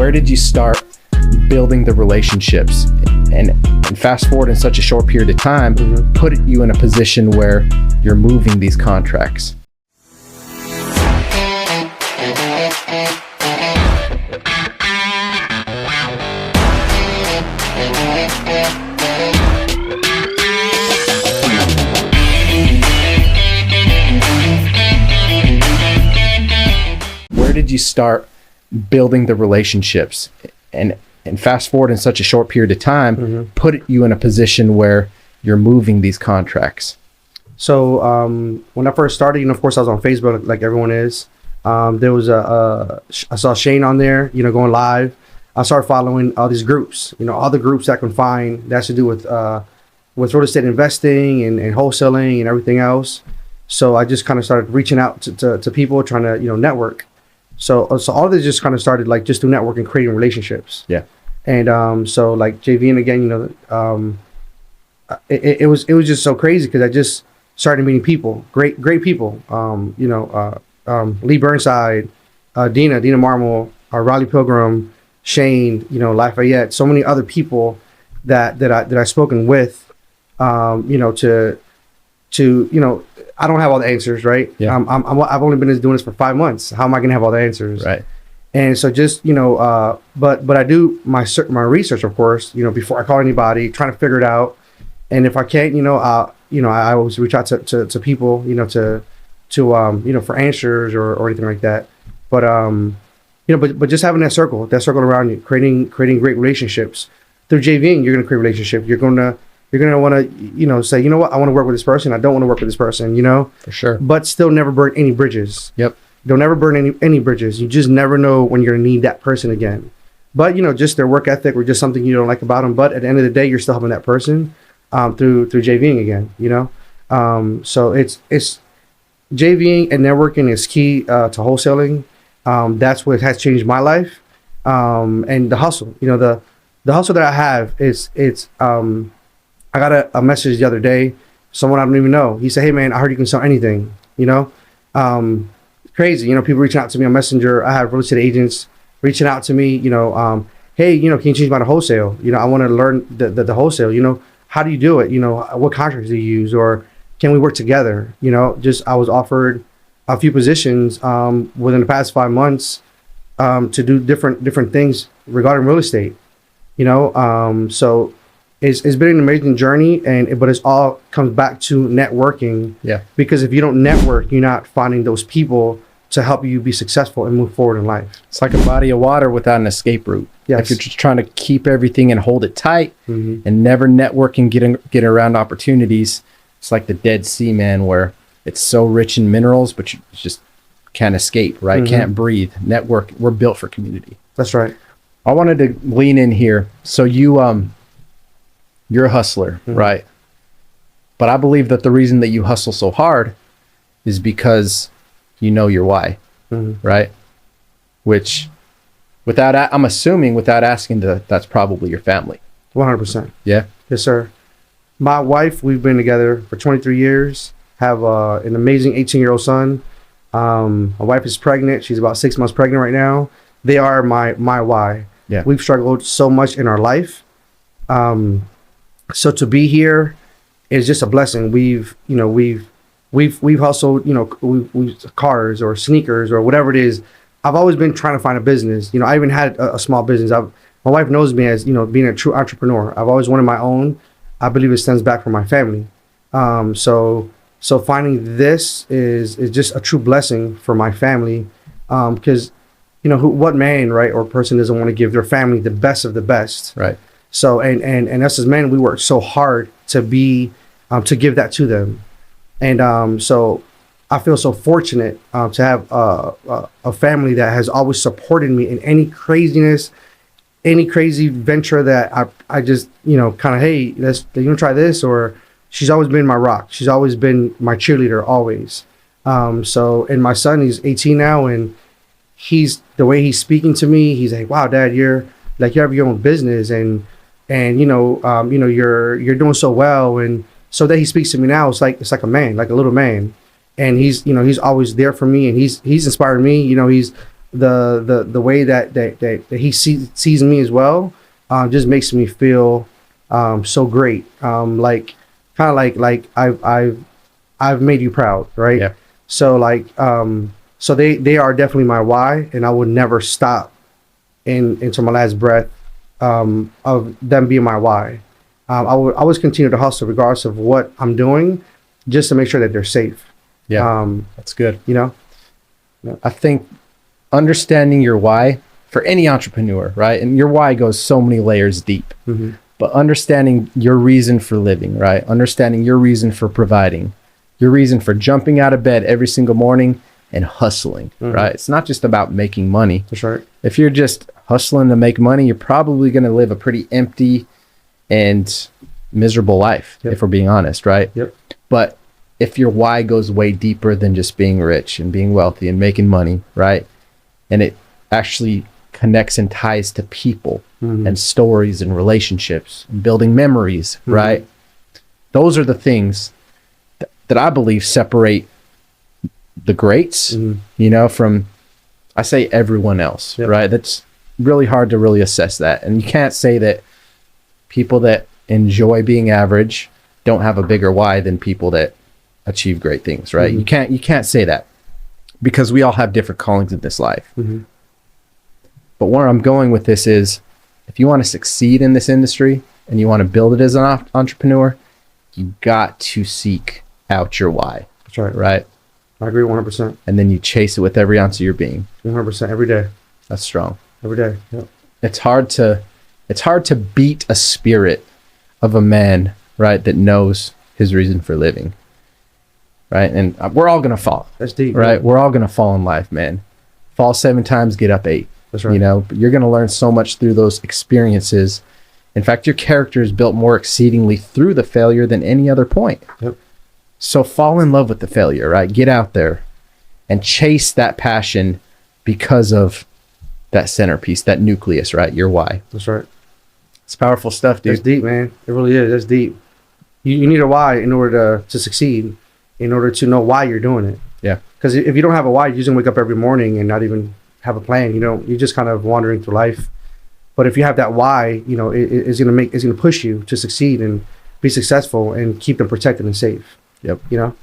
Where did you start building the relationships? And fast forward in such a short period of time, put you in a position where you're moving these contracts. Where did you start building the relationships? And fast forward in such a short period of time, put you in a position where you're moving these contracts. So when I first started, of course, I was on Facebook like everyone is. There was I saw Shane on there, going live. I started following all these groups, all the groups I can find that has to do with real estate investing and wholesaling and everything else. So I just kind of started reaching out to people, trying to, network. So all of this just kind of started like just through networking, creating relationships. Yeah. And so like JV, and again, it was just so crazy because I just started meeting people, great people. Lee Burnside, Dina Marmol, Riley Pilgrim, Shane, Lafayette, so many other people that I've spoken with, I don't have all the answers, right? Yeah. I've only been doing this for 5 months. How am I going to have all the answers? Right. And so just, but I do my research, of course, before I call anybody, trying to figure it out. And if I can't, I always reach out to people, for answers or anything like that. But, but just having that circle around you, creating great relationships through JVing, you're going to create relationships. You're going to want to, say, what, I want to work with this person. I don't want to work with this person, For sure. But still never burn any bridges. Yep. Don't ever burn any bridges. You just never know when you're going to need that person again. But, just their work ethic or just something you don't like about them. But at the end of the day, you're still helping that person through JVing again, So it's JVing and networking is key to wholesaling. That's what has changed my life. And the hustle, the hustle that I have is I got a message the other day, someone I don't even know. He said, "Hey man, I heard you can sell anything." Crazy. People reaching out to me on Messenger. I have real estate agents reaching out to me. Hey, can you change my wholesale? I want to learn the wholesale. How do you do it? What contracts do you use, or can we work together? I was offered a few positions within the past 5 months to do different things regarding real estate. So it's been an amazing journey, but it's all comes back to networking. Yeah. Because if you don't network, you're not finding those people to help you be successful and move forward in life. It's like a body of water without an escape route. Yes. If you're just trying to keep everything and hold it tight and never network and get around opportunities, it's like the Dead Sea, man, where it's so rich in minerals, but you just can't escape, right? Can't breathe. Network. We're built for community. That's right. I wanted to lean in here. So you're a hustler, right? But I believe that the reason that you hustle so hard is because you know your why, right? Which, I'm assuming without asking, that's probably your family. 100%. Yeah. Yes, sir. My wife, we've been together for 23 years, have an amazing 18-year-old son. My wife is pregnant. She's about 6 months pregnant right now. They are my why. Yeah. We've struggled so much in our life. So to be here is just a blessing. We've hustled, we've cars or sneakers or whatever it is. I've always been trying to find a business. I even had a small business. My wife knows me as, being a true entrepreneur. I've always wanted my own. I believe it stems back from my family. So finding this is just a true blessing for my family. Because, what man, right, or person doesn't want to give their family the best of the best. Right. So, and us as men, we work so hard to give that to them. And so I feel so fortunate to have a family that has always supported me in any craziness, any crazy venture that I just, kind of, hey, you want to try this? Or she's always been my rock. She's always been my cheerleader, always. And my son, he's 18 now, and the way he's speaking to me, he's like, wow, Dad, you have your own business, and you're doing so well. And so that he speaks to me now, it's like a man, like a little man. And he's always there for me, and he's inspired me. the way that he sees me as well, just makes me feel so great. Like kind of like I've made you proud, right? Yeah. So like so they are definitely my why, and I would never stop into my last breath of them being my why. I would always continue to hustle regardless of what I'm doing, just to make sure that they're safe. Yeah. That's good. You know. I think understanding your why for any entrepreneur, right? And your why goes so many layers deep. Mm-hmm. But understanding your reason for living, right? Understanding your reason for providing, your reason for jumping out of bed every single morning and hustling, right? It's not just about making money. That's right. If you're just hustling to make money, you're probably going to live a pretty empty and miserable life, if we're being honest, right? Yep. But if your why goes way deeper than just being rich and being wealthy and making money, right? And it actually connects and ties to people and stories and relationships and building memories, right? Those are the things that I believe separate the greats, you know, from, I say, everyone else, right? That's really hard to really assess that. And you can't say that people that enjoy being average don't have a bigger why than people that achieve great things, right? You can't say that, because we all have different callings in this life. But where I'm going with this is, if you want to succeed in this industry and you want to build it as an entrepreneur, you got to seek out your why. That's right. Right? I agree 100%. And then you chase it with every ounce of your being. 100% every day. That's strong. Every day. Yep. It's hard to beat a spirit of a man, right, that knows his reason for living. Right? And we're all going to fall. That's deep. Right? Yeah. We're all going to fall in life, man. Fall 7 times, get up 8. That's right. You know, but you're going to learn so much through those experiences. In fact, your character is built more exceedingly through the failure than any other point. Yep. So fall in love with the failure, right? Get out there and chase that passion because of that centerpiece, that nucleus, right? Your why. That's right. It's powerful stuff, dude. That's deep, man. It really is. That's deep. You need a why in order to succeed, in order to know why you're doing it. Yeah. Because if you don't have a why, you're just gonna wake up every morning and not even have a plan. You know, you're just kind of wandering through life. But if you have that why, you know, it's gonna push you to succeed and be successful and keep them protected and safe. Yep. You know.